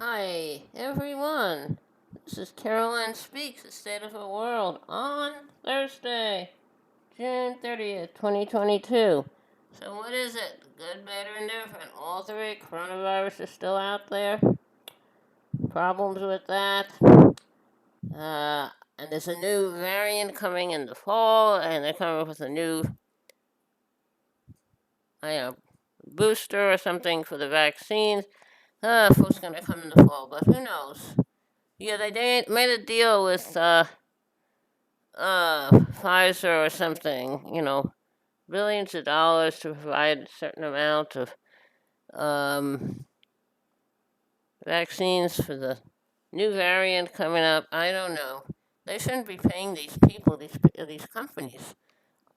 Hi, everyone. This is Caroline Speaks, the State of the World, on Thursday, June 30th, 2022. So, what is it? Good, bad, or indifferent? All three. Coronavirus is still out there. Problems with that. And there's a new variant coming in the fall, and they're coming up with a new, I don't know, booster or something for the vaccines. Who's going to come in the fall, but who knows? Yeah, they made a deal with Pfizer or something, billions of dollars to provide a certain amount of um, vaccines for the new variant coming up. I don't know. They shouldn't be paying these people. These companies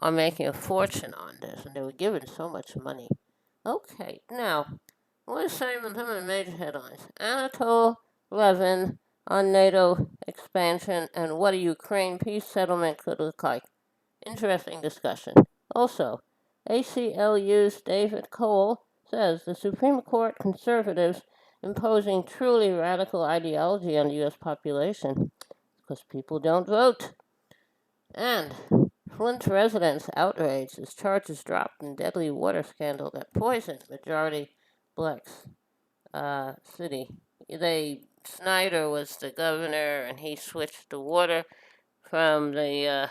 are making a fortune on this, and they were given so much money. Okay, now what is some of the major headlines? Anatol Levin on NATO expansion and what a Ukraine peace settlement could look like. Interesting discussion. Also, ACLU's David Cole says the Supreme Court conservatives imposing truly radical ideology on the U.S. population because people don't vote. And Flint residents outraged as charges dropped in deadly water scandal that poisoned majority blacks city. Snyder was the governor, and he switched the water from the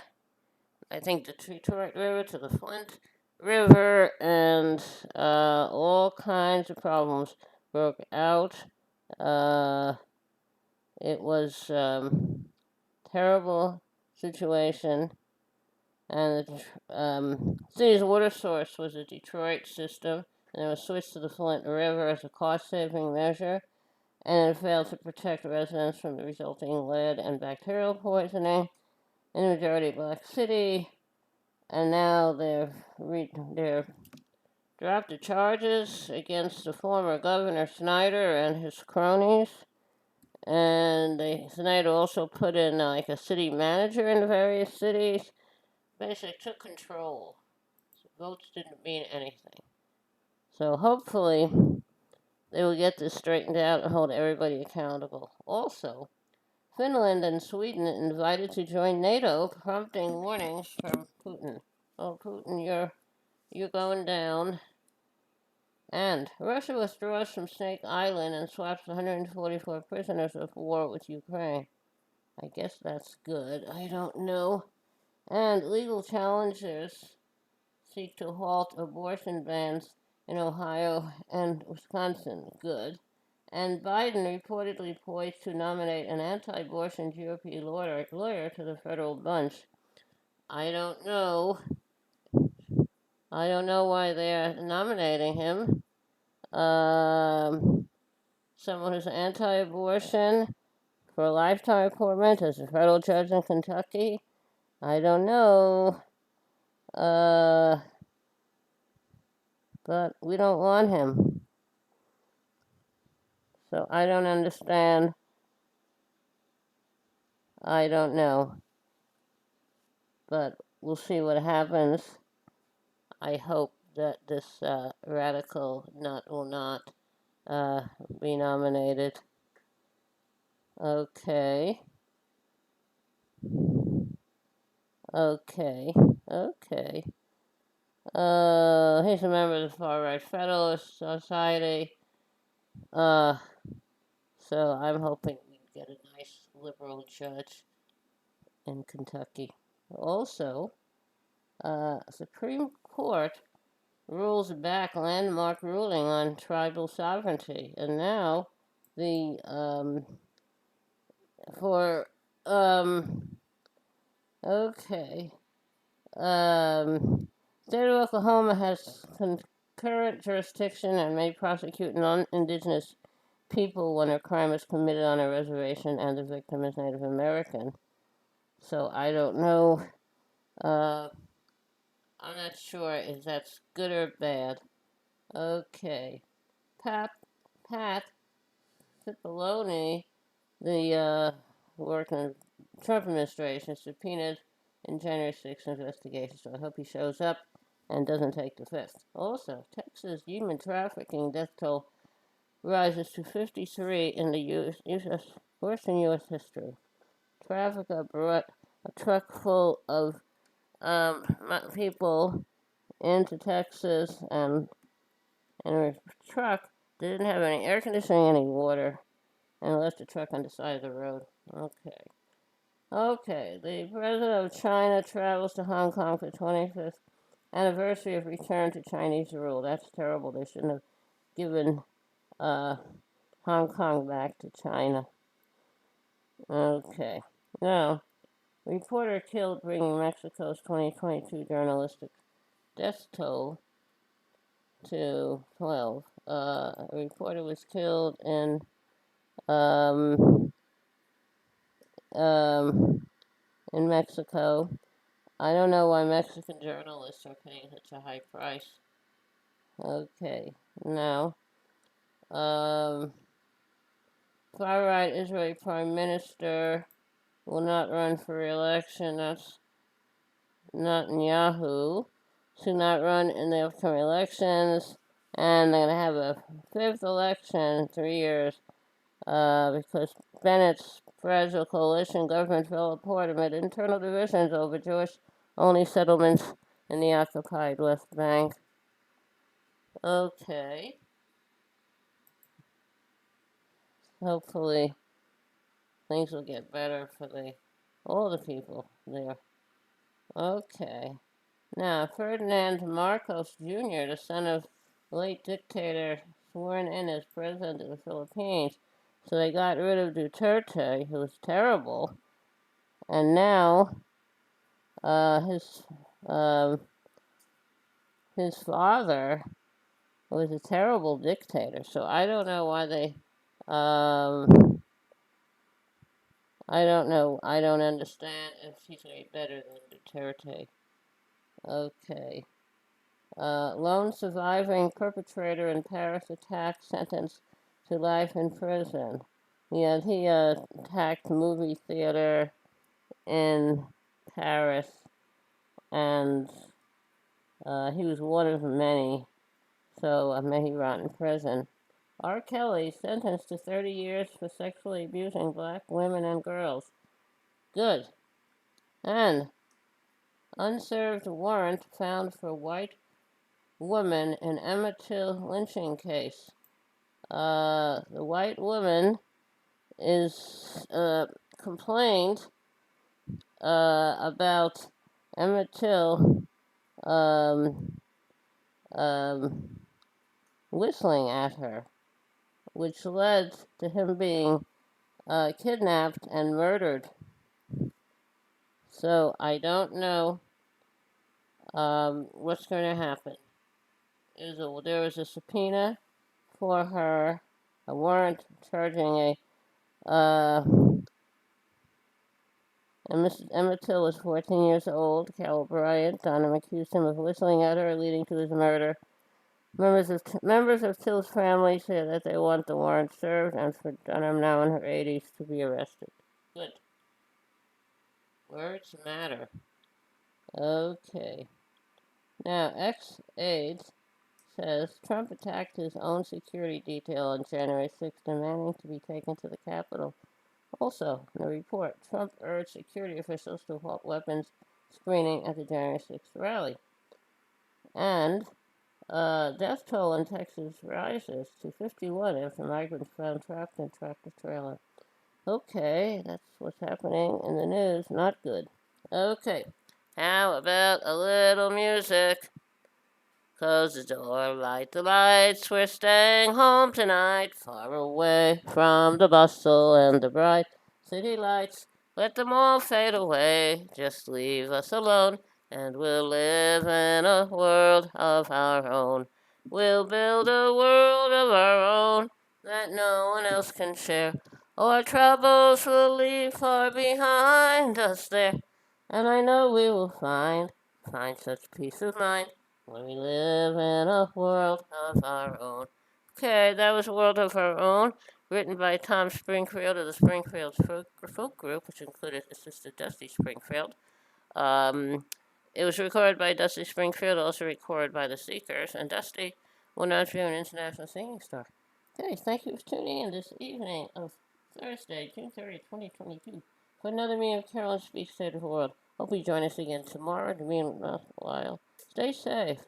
I think the Detroit River to the Flint River, and all kinds of problems broke out. Uh, it was terrible situation, and the city's water source was a Detroit system, and it was switched to the Flint River as a cost-saving measure, and it failed to protect residents from the resulting lead and bacterial poisoning in the majority black city. And now they're dropped the charges against the former Governor Snyder and his cronies. And Snyder also put in like a city manager in the various cities. Basically took control. So votes didn't mean anything. So hopefully they will get this straightened out and hold everybody accountable. Also, Finland and Sweden invited to join NATO, prompting warnings from Putin. Oh, Putin, you're going down. And Russia withdraws from Snake Island and swaps 144 prisoners of war with Ukraine. I guess that's good. I don't know. And legal challengers seek to halt abortion bans in Ohio and Wisconsin. Good. And Biden reportedly poised to nominate an anti-abortion GOP lawyer to the federal bench. I don't know. I don't know why they're nominating him. Someone who's anti-abortion for a lifetime appointment as a federal judge in Kentucky. I don't know. But we don't want him. So I don't understand. I don't know. But we'll see what happens. I hope that this radical nut will not be nominated. Okay. Okay. Okay. He's a member of the Far Right Federalist Society. So I'm hoping we get a nice liberal judge in Kentucky. Also, Supreme Court rules back landmark ruling on tribal sovereignty, and now the for okay state of Oklahoma has concurrent jurisdiction and may prosecute non-indigenous people when a crime is committed on a reservation and the victim is Native American. So I don't know. I'm not sure if that's good or bad. Okay. Pat Cipollone, the working Trump administration, subpoenaed in January 6th investigation. So I hope he shows up and doesn't take the fifth. Also, Texas human trafficking death toll rises to 53 in the U.S., worst in U.S. history. Traffic brought a truck full of people into Texas, and the truck didn't have any air conditioning, any water, and left the truck on the side of the road. Okay. Okay, the president of China travels to Hong Kong for 25th anniversary of return to Chinese rule. That's terrible. They shouldn't have given uh, Hong Kong back to China. Okay. Now, reporter killed, bringing Mexico's 2022 journalistic death toll to 12. A reporter was killed um, um, in Mexico. I don't know why Mexican journalists are paying such a high price. Okay, now, um, far-right Israeli Prime Minister will not run for re-election. That's Netanyahu. Should not run in the upcoming elections, and they're going to have a fifth election in 3 years because Bennett's fragile coalition government fell apart amid internal divisions over Jewish-only settlements in the occupied West Bank. Okay. Hopefully things will get better for all the people there. Okay. Now, Ferdinand Marcos Jr., the son of the late dictator, sworn in as president of the Philippines. So they got rid of Duterte, who was terrible, and now his his father was a terrible dictator. So I don't know why they I don't know. I don't understand if he's any better than Duterte. Okay. Lone surviving perpetrator in Paris attack sentenced to life in prison. He attacked a movie theater in Paris, and he was one of many, so may he rot in prison. R. Kelly sentenced to 30 years for sexually abusing black women and girls. Good. And unserved warrant found for white woman in Emmett Till lynching case. The white woman is complained about Emmett Till um, um, whistling at her, which led to him being kidnapped and murdered. So I don't know what's going to happen. There was a subpoena for her, a warrant charging Emmett Till was 14 years old. Cal Bryant Dunham accused him of whistling at her, leading to his murder. Members of Till's family say that they want the warrant served and for Dunham, now in her 80s, to be arrested. Good. Words matter. Okay. Now, ex-aides says Trump attacked his own security detail on January 6th, demanding to be taken to the Capitol. Also, in the report, Trump urged security officials to halt weapons screening at the January 6th rally. And death toll in Texas rises to 51 after migrants found trapped in tractor trailer. Okay, that's what's happening in the news. Not good. Okay, how about a little music? Close the door, light the lights, we're staying home tonight, far away from the bustle and the bright city lights. Let them all fade away, just leave us alone, and we'll live in a world of our own. We'll build a world of our own that no one else can share. Our troubles will leave far behind us there, and I know we will find such peace of mind when we live in a world of our own. Okay, that was a World of Our Own, written by Tom Springfield of the Springfield Folk Group, which included assistant Dusty Springfield. Um, it was recorded by Dusty Springfield, also recorded by the Seekers, and Dusty will not be an international singing star. Okay, thank you for tuning in this evening of Thursday, June 30th, 2022, for another meeting of Carolyn Speaks State of the World. Hope you join us again tomorrow. To meanwhile, stay safe.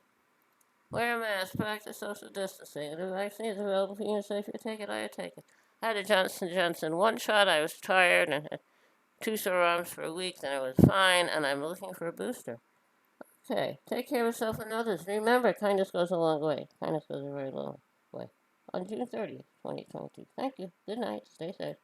Wear a mask, practice social distancing. The vaccine is available for you, so if you take it, I take it. I had a Johnson & Johnson one shot. I was tired and had two sore arms for a week, then I was fine, and I'm looking for a booster. Okay, take care of yourself and others. Remember, kindness goes a long way. Kindness goes a very long way. On June 30th, 2022. Thank you. Good night. Stay safe.